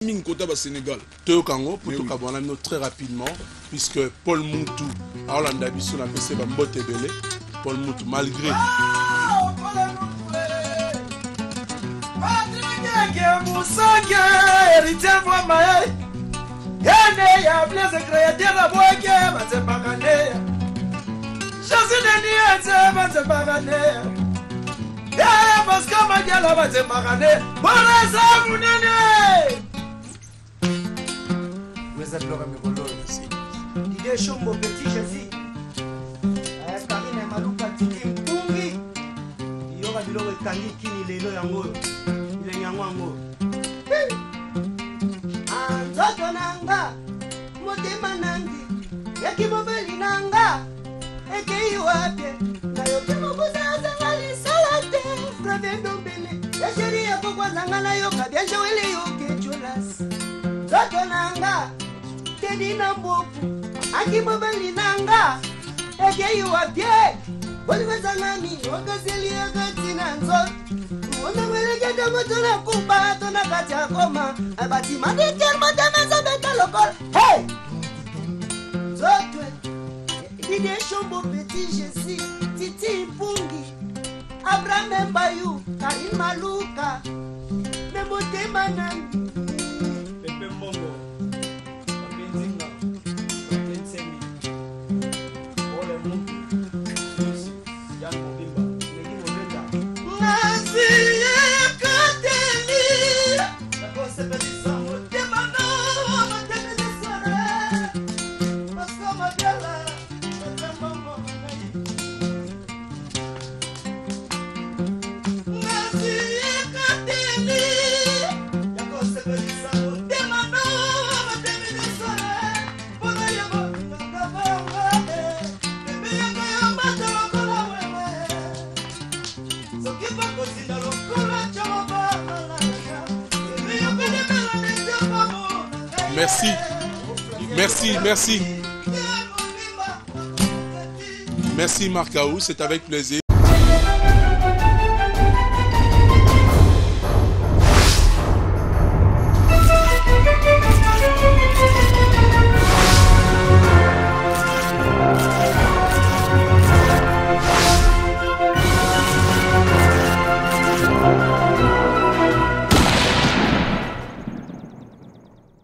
Minkota au Sénégal. Théo Kango, pour tout Kabouanamino très rapidement, puisque Paul Moutou, à Hollande, sur la PC, va mbote belé. Paul Moutou, malgré. Parce que ma gueule va te maganer. Voilà ça, vous n'êtes. Vous êtes l'homme de Bolo, merci. L'idée chombo petit Jésus. Karine Maluka Tiki Mpungi. Yoga Bilo Kangi Kini Lelo Yango. Il est Yango. Anzoto Nanga. Motema Nangi. Yaki Mobeli Nanga. Eke Iwate. Nayoke Mobuza Zangali Salate. Gravendo Bele. Yasheri Yakokwa Zangana Yoka. Biaje Wele Yoke Cholas. Zoto Nanga. Tedi Namboku. Aki Mobeli Nanga. Eke Iwate. Boliwe Zangami. Wakasili Yakati Nanzot. Wanda Weleke Damotona Kumba. Tona Katia Koma. Abati Madike Matana Zabeta Lokol. Hey! Zoto. L'idée Chombo Petit Jésus, Titi Mpungi, Abraham Bayou, Karim Maluka, Nemote Manangi, Pepe Mongo, Benzinga, Bensemi, Ole Mouki, Susi, Yann Mobimba, Negi Mobenda, Nazi Kateli, la grosse petite sango, Demano, Matene de Soirée, parce qu'on m'a bien là. Merci. Merci, merci. Merci Marc Aou, c'est avec plaisir.